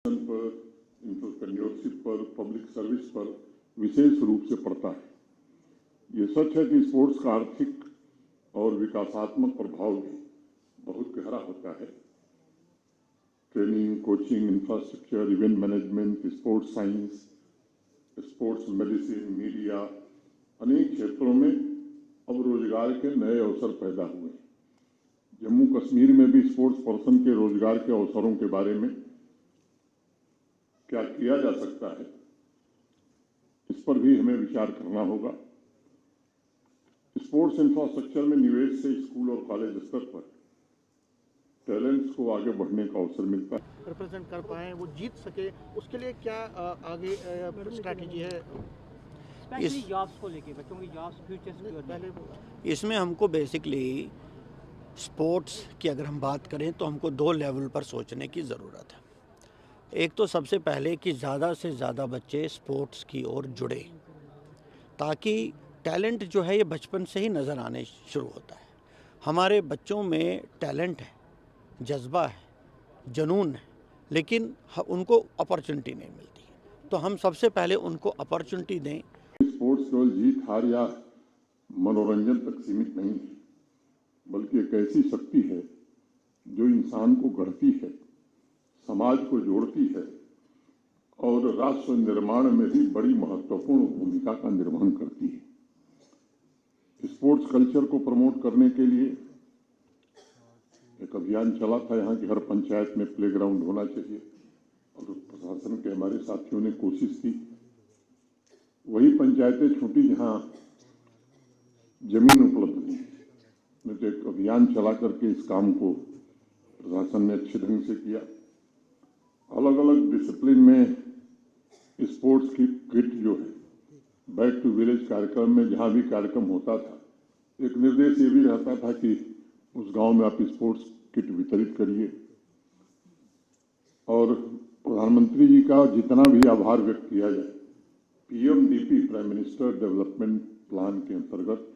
पर, एंटरप्रेन्योरशिप पर, public service पर विशेष रूप से पड़ता है। ये सच है कि स्पोर्ट्स का आर्थिक और विकासात्मक प्रभाव भी बहुत गहरा होता है। Training, coaching, infrastructure, event management, sports science, sports medicine, media, अनेक क्षेत्रों में अब रोजगार के नए अवसर पैदा हुए हैं। जम्मू कश्मीर में भी स्पोर्ट्स पर्सन के रोजगार के अवसरों के बारे में क्या किया जा सकता है, इस पर भी हमें विचार करना होगा। स्पोर्ट्स इंफ्रास्ट्रक्चर में निवेश से स्कूल और कॉलेज स्तर पर टैलेंट्स को आगे बढ़ने का अवसर मिलता है। रिप्रेजेंट कर पाए, वो जीत सके, उसके लिए क्या आगे स्ट्रैटेजी है? इस जॉब्स को लेके, बच्चों की जॉब्स फ्यूचर पहले इसमें हमको बेसिकली स्पोर्ट्स की अगर हम बात करें तो हमको 2 लेवल पर सोचने की ज़रूरत है। एक तो सबसे पहले कि ज़्यादा से ज़्यादा बच्चे स्पोर्ट्स की ओर जुड़े, ताकि टैलेंट जो है ये बचपन से ही नज़र आने शुरू होता है। हमारे बच्चों में टैलेंट है, जज्बा है, जुनून है, लेकिन उनको अपॉर्चुनिटी नहीं मिलती। तो हम सबसे पहले उनको अपॉर्चुनिटी दें। स्पोर्ट्स केवल जीत हार या मनोरंजन तक सीमित नहीं है, बल्कि एक ऐसी शक्ति है जो इंसान को गढ़ती है, समाज को जोड़ती है और राष्ट्र निर्माण में भी बड़ी महत्वपूर्ण भूमिका का निर्वहन करती है। स्पोर्ट्स कल्चर को प्रमोट करने के लिए एक अभियान चला था यहाँ की हर पंचायत में प्लेग्राउंड होना चाहिए, और प्रशासन के हमारे साथियों ने कोशिश की। वही पंचायतें छूटी जहाँ जमीन उपलब्ध नहीं। तो एक अभियान चला करके इस काम को प्रशासन ने अच्छे ढंग से किया। अलग अलग डिसिप्लिन में स्पोर्ट्स की किट जो है, बैक टू विलेज कार्यक्रम में जहाँ भी कार्यक्रम होता था, एक निर्देश ये भी रहता था कि उस गांव में आप स्पोर्ट्स किट वितरित करिए। और प्रधानमंत्री जी का जितना भी आभार व्यक्त किया जाए, PMDP, prime minister development plan के अंतर्गत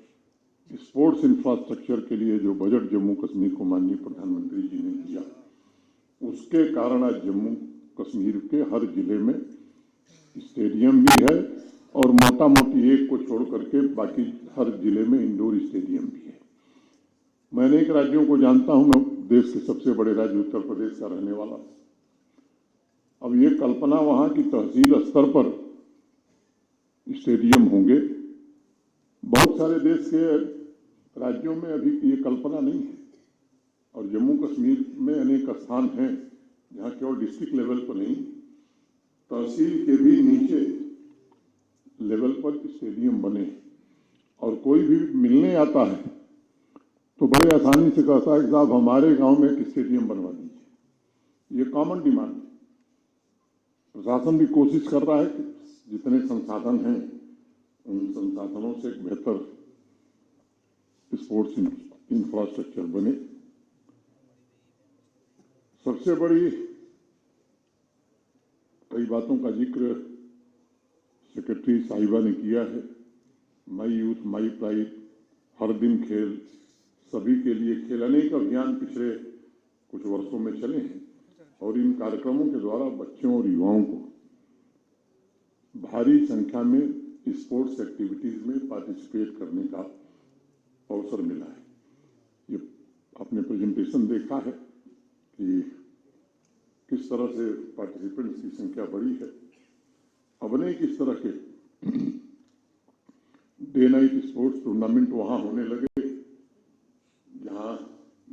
स्पोर्ट्स इंफ्रास्ट्रक्चर के लिए जो बजट जम्मू कश्मीर को माननीय प्रधानमंत्री जी ने दिया, उसके कारण आज जम्मू कश्मीर के हर जिले में स्टेडियम भी है, और मोटा मोटी एक को छोड़ करके बाकी हर जिले में इंडोर स्टेडियम भी है। मैं अनेक राज्यों को जानता हूं, मैं देश के सबसे बड़े राज्य उत्तर प्रदेश का रहने वाला। अब ये कल्पना वहां की तहसील स्तर पर स्टेडियम होंगे, बहुत सारे देश के राज्यों में अभी ये कल्पना नहीं है। और जम्मू कश्मीर में अनेक स्थान हैं जहाँ केवल डिस्ट्रिक्ट लेवल पर नहीं, तहसील के भी नीचे लेवल पर स्टेडियम बने। और कोई भी मिलने आता है तो बड़े आसानी से कहता है कि साहब हमारे गांव में एक स्टेडियम बनवा दीजिए। ये कॉमन डिमांड है। प्रशासन भी कोशिश कर रहा है कि जितने संसाधन हैं उन संसाधनों से एक बेहतर स्पोर्ट्स इंफ्रास्ट्रक्चर बने। सबसे बड़ी कई बातों का जिक्र सेक्रेटरी साहिबा ने किया है। माई यूथ माई प्राइड, हर दिन खेल, सभी के लिए खेल, अनेक अभियान पिछले कुछ वर्षों में चले हैं, और इन कार्यक्रमों के द्वारा बच्चों और युवाओं को भारी संख्या में स्पोर्ट्स एक्टिविटीज में पार्टिसिपेट करने का अवसर मिला है। ये आपने प्रेजेंटेशन देखा है कि किस तरह से पार्टिसिपेंट्स की संख्या बढ़ी है। अब अनेक इस तरह के डे नाइट स्पोर्ट्स टूर्नामेंट वहाँ होने लगे जहाँ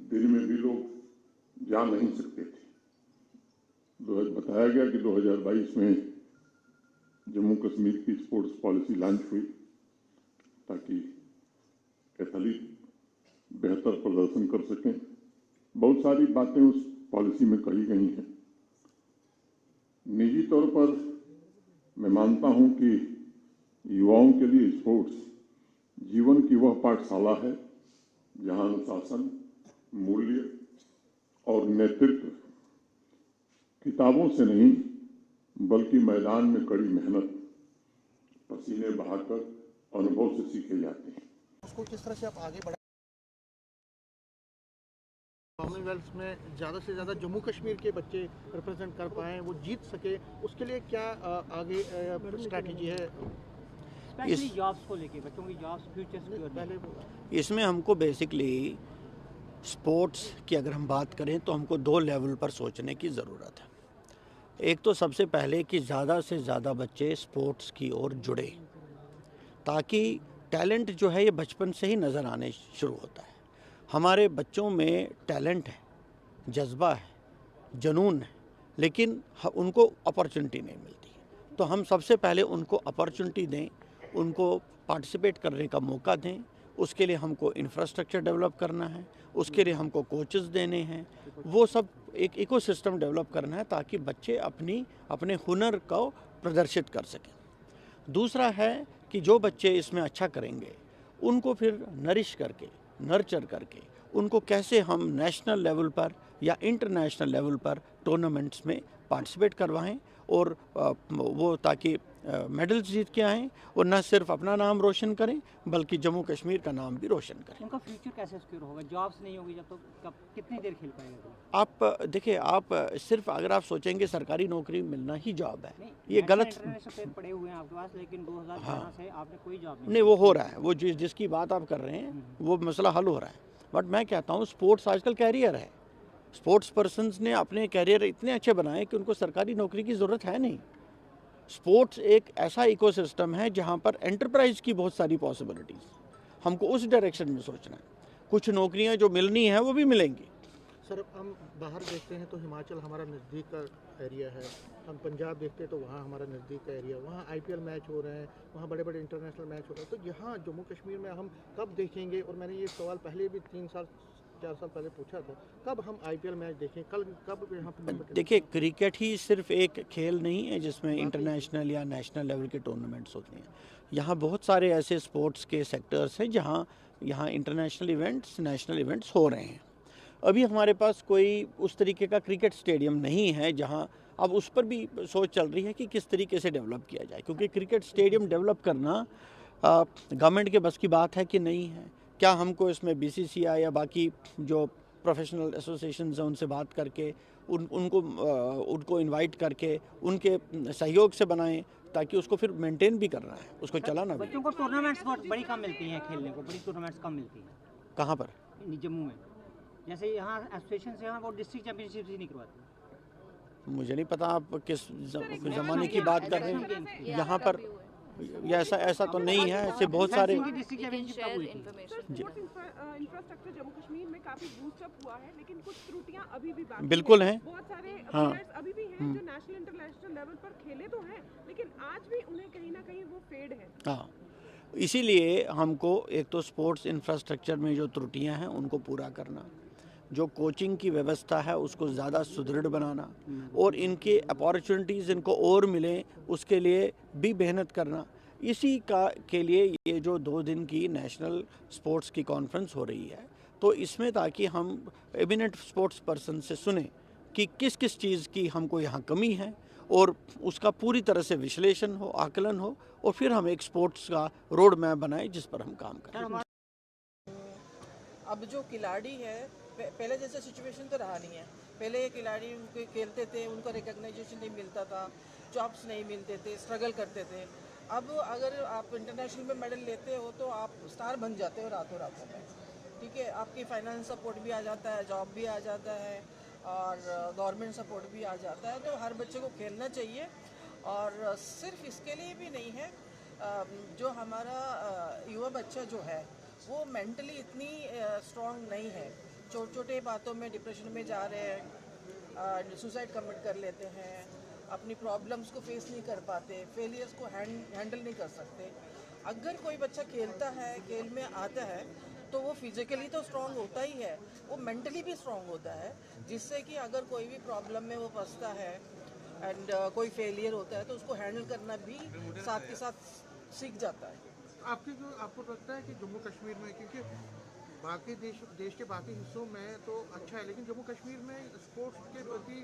दिन में भी लोग जा नहीं सकते थे। बताया गया कि 2022 में जम्मू कश्मीर की स्पोर्ट्स पॉलिसी लॉन्च हुई ताकि एथलीट बेहतर प्रदर्शन कर सकें। बहुत सारी बातें उस पॉलिसी में कही गई हैं। निजी तौर पर मैं मानता हूं कि युवाओं के लिए स्पोर्ट्स जीवन की वह पाठशाला है जहां अनुशासन, मूल्य और नेतृत्व किताबों से नहीं बल्कि मैदान में कड़ी मेहनत, पसीने बहाकर अनुभव से सीखे जाते हैं। उसको किस तरह से आप आगे बढ़ा कॉमनवेल्थ में ज़्यादा से ज़्यादा जम्मू कश्मीर के बच्चे रिप्रेजेंट कर पाएँ, वो जीत सके, उसके लिए क्या आगे स्ट्रैटेजी है? स्पेशली जॉब्स को लेके बच्चों की जॉब्स फ्यूचर सिक्योर पहले इसमें हमको बेसिकली स्पोर्ट्स की अगर हम बात करें तो हमको दो लेवल पर सोचने की ज़रूरत है। एक तो सबसे पहले कि ज़्यादा से ज़्यादा बच्चे स्पोर्ट्स की ओर जुड़े, ताकि टैलेंट जो है ये बचपन से ही नज़र आने शुरू होता है। हमारे बच्चों में टैलेंट है, जज्बा है, जुनून है, लेकिन उनको अपॉर्चुनिटी नहीं मिलती। तो हम सबसे पहले उनको अपॉर्चुनिटी दें, उनको पार्टिसिपेट करने का मौका दें। उसके लिए हमको इंफ्रास्ट्रक्चर डेवलप करना है, उसके लिए हमको कोचेस देने हैं, वो सब एक इकोसिस्टम डेवलप करना है ताकि बच्चे अपने हुनर को प्रदर्शित कर सकें। दूसरा है कि जो बच्चे इसमें अच्छा करेंगे उनको फिर नरिश करके, नर्चर करके, उनको कैसे हम नेशनल लेवल पर या इंटरनेशनल लेवल पर टूर्नामेंट्स में पार्टिसिपेट करवाएं और वो ताकि मेडल्स जीत के आएँ और न सिर्फ अपना नाम रोशन करें बल्कि जम्मू कश्मीर का नाम भी रोशन करें। उनका फ्यूचर कैसे सिक्योर होगा? जॉब्स नहीं होगी जब तो कब कितनी देर खेल पाएंगे? आप देखिए, आप सिर्फ अगर आप सोचेंगे सरकारी नौकरी मिलना ही जॉब है, ये गलत। इंटरनेशनल प्लेयर पड़े हुए हैं आपके पास, लेकिन 2011 से आपने कोई जॉब नहीं, वो हो रहा है, वो जिसकी बात आप कर रहे हैं वो मसला हल हो रहा है। बट मैं कहता हूँ स्पोर्ट्स आजकल कैरियर है। स्पोर्ट्स पर्सन्स ने अपने कैरियर इतने अच्छे बनाए कि उनको सरकारी नौकरी की ज़रूरत है नहीं। स्पोर्ट्स एक ऐसा इकोसिस्टम है जहाँ पर एंटरप्राइज की बहुत सारी पॉसिबिलिटीज़, हमको उस डायरेक्शन में सोचना है। कुछ नौकरियाँ जो मिलनी है वो भी मिलेंगी। सर, हम बाहर देखते हैं तो हिमाचल हमारा नज़दीक का एरिया है, हम पंजाब देखते हैं तो वहाँ हमारा नज़दीक का एरिया, वहाँ आईपीएल मैच हो रहे हैं, वहाँ बड़े बड़े इंटरनेशनल मैच हो रहे हैं। तो यहाँ जम्मू कश्मीर में हम कब देखेंगे? और मैंने ये सवाल पहले भी 3-4 साल पहले पूछा था, कब हम आईपीएल मैच देखें, कब यहाँ पर? देखिए, क्रिकेट ही सिर्फ एक खेल नहीं है जिसमें इंटरनेशनल या नेशनल लेवल के टूर्नामेंट्स होते हैं। यहाँ बहुत सारे ऐसे स्पोर्ट्स के सेक्टर्स हैं जहाँ यहाँ इंटरनेशनल इवेंट्स, नेशनल इवेंट्स हो रहे हैं। अभी हमारे पास कोई उस तरीके का क्रिकेट स्टेडियम नहीं है जहाँ, अब उस पर भी सोच चल रही है कि किस तरीके से डेवलप किया जाए, क्योंकि क्रिकेट स्टेडियम डेवलप करना गवर्नमेंट के बस की बात है कि नहीं है। क्या हमको इसमें बीसीसीआई या बाकी जो प्रोफेशनल एसोसिएशंस हैं उनसे बात करके उनको इनवाइट करके उनके सहयोग से बनाएं ताकि उसको फिर मेंटेन भी करना है, उसको चलाना भी। बच्चों को टूर्नामेंट्स बहुत बड़ी कम मिलती हैं, खेलने को बड़ी टूर्नामेंट्स कम मिलती हैं। कहाँ पर? जम्मू में जैसे यहाँ एसोसिएशन से वो डिस्ट्रिक्ट चैंपियनशिप ही नहीं करवाते। मुझे नहीं पता आप किस ज़माने की बात कर रहे हैं। यहाँ पर या ऐसा तो नहीं है, ऐसे बहुत सारे। इंफ्रास्ट्रक्चर जम्मू कश्मीर में काफी बूस्ट अप हुआ है, लेकिन कुछ त्रुटियां अभी भी बाकी बिल्कुल हैं। बहुत सारे हाँ। प्लेयर्स अभी भी हैं जो नेशनल इंटरनेशनल लेवल पर खेले तो हैं, लेकिन आज भी उन्हें कहीं ना कहीं वो फेड है। हाँ, इसीलिए हमको एक तो स्पोर्ट्स इंफ्रास्ट्रक्चर में जो त्रुटियां हैं उनको पूरा करना, जो कोचिंग की व्यवस्था है उसको ज़्यादा सुदृढ़ बनाना और इनके अपॉर्चुनिटीज़ इनको और मिलें उसके लिए भी मेहनत करना। इसी के लिए ये जो 2 दिन की नेशनल स्पोर्ट्स की कॉन्फ्रेंस हो रही है, तो इसमें ताकि हम एमिनेंट स्पोर्ट्स पर्सन से सुने कि किस किस चीज़ की हमको यहाँ कमी है और उसका पूरी तरह से विश्लेषण हो, आकलन हो और फिर हम एक स्पोर्ट्स का रोड मैप बनाएं जिस पर हम काम करें। अब जो खिलाड़ी है पहले जैसा सिचुएशन तो रहा नहीं है। पहले ये खिलाड़ी उनके खेलते थे, उनको रिकग्नाइजेशन नहीं मिलता था, जॉब्स नहीं मिलते थे, स्ट्रगल करते थे। अब अगर आप इंटरनेशनल में मेडल लेते हो तो आप स्टार बन जाते हो रातों रातों में। ठीक है, आपकी फाइनेंस सपोर्ट भी आ जाता है, जॉब भी आ जाता है और गवर्नमेंट सपोर्ट भी आ जाता है। तो हर बच्चे को खेलना चाहिए और सिर्फ इसके लिए भी नहीं है, जो हमारा युवा बच्चा जो है वो मेंटली इतनी स्ट्रॉन्ग नहीं है, छोटे छोटे बातों में डिप्रेशन में जा रहे हैं, सुसाइड कमिट कर लेते हैं, अपनी प्रॉब्लम्स को फेस नहीं कर पाते, फेलियर्स को हैंडल नहीं कर सकते। अगर कोई बच्चा खेलता है, खेल में आता है, तो वो फिजिकली तो स्ट्रॉन्ग होता ही है, वो मेंटली भी स्ट्रॉन्ग होता है, जिससे कि अगर कोई भी प्रॉब्लम में वो फंसता है एंड कोई फेलियर होता है तो उसको हैंडल करना भी साथ के साथ सीख जाता है। आपको लगता है कि जम्मू कश्मीर में, क्योंकि बाकी देश के बाकी हिस्सों में तो अच्छा है, लेकिन जम्मू कश्मीर में स्पोर्ट्स के प्रति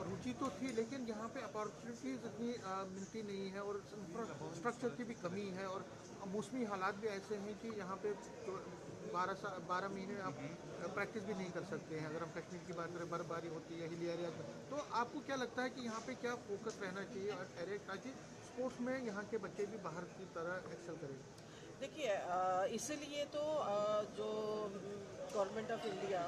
रुचि तो थी, लेकिन यहाँ पे अपॉर्चुनिटीज़ इतनी मिलती नहीं है और इंफ्रास्ट्रक्चर की भी कमी है और मौसमी हालात भी ऐसे हैं कि यहाँ पे 12 महीने आप प्रैक्टिस भी नहीं कर सकते हैं। अगर हम कश्मीर की बात करें, बर्फबारी होती है हिली एरियाज में, तो आपको क्या लगता है कि यहाँ पे क्या फोकस रहना चाहिए और ताकि स्पोर्ट्स में यहाँ के बच्चे भी बाहर की तरह एक्सेल करें? देखिए, इसीलिए तो जो गवर्नमेंट ऑफ इंडिया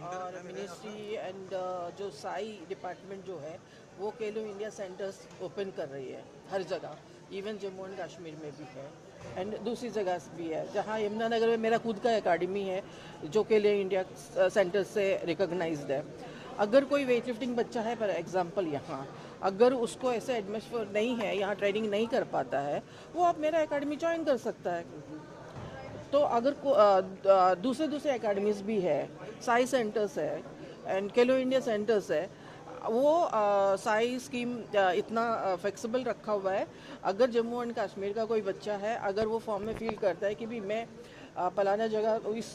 और मिनिस्ट्री एंड जो साई डिपार्टमेंट जो है वो खेलो इंडिया सेंटर्स ओपन कर रही है हर जगह, इवन जम्मू एंड कश्मीर में भी है एंड दूसरी जगह भी है। जहाँ यमुनानगर में मेरा खुद का एकेडमी है जो खेलो इंडिया सेंटर से रिकॉग्नाइज्ड है। अगर कोई वेट लिफ्टिंग बच्चा है फॉर एग्जांपल यहाँ, अगर उसको ऐसे एडमिशन नहीं है, यहाँ ट्रेनिंग नहीं कर पाता है, वो आप मेरा एकेडमी ज्वाइन कर सकता है। तो अगर दूसरे एकेडमीज भी है, साई सेंटर्स है एंड खेलो इंडिया सेंटर्स है, वो साई स्कीम इतना फ्लेक्सिबल रखा हुआ है। अगर जम्मू एंड कश्मीर का कोई बच्चा है, अगर वो फॉर्म में फिल करता है कि भी मैं पलाना जगह इस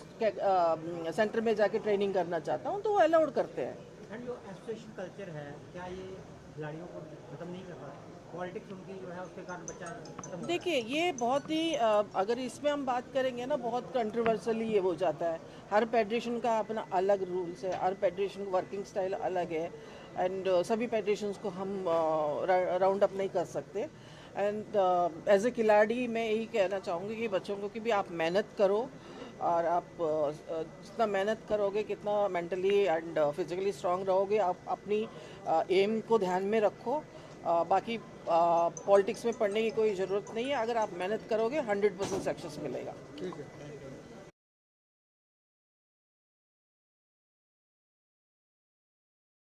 सेंटर में जाके ट्रेनिंग करना चाहता हूँ, तो वो अलाउड करते हैं। एंड जो एसोसिएशन कल्चर है, क्या ये खिलाड़ियों को खत्म नहीं कर रहा? पॉलिटिक्स उनकी जो है उसके कारण बच्चा खत्म। देखिए, ये बहुत ही अगर इसमें हम बात करेंगे ना, बहुत कंट्रोवर्शियली ये हो जाता है। हर फेडरेशन का अपना अलग रूल्स है, हर फेडरेशन का वर्किंग स्टाइल अलग है एंड सभी फेडरेशंस को हम राउंड अप नहीं कर सकते। एंड एज ए खिलाड़ी मैं यही कहना चाहूँगी कि बच्चों को कि भी आप मेहनत करो, और आप जितना मेहनत करोगे, कितना मेंटली एंड फिजिकली स्ट्रांग रहोगे, आप अपनी एम को ध्यान में रखो। बाकी पॉलिटिक्स में पढ़ने की कोई ज़रूरत नहीं है। अगर आप मेहनत करोगे 100% सक्सेस मिलेगा। ठीक है।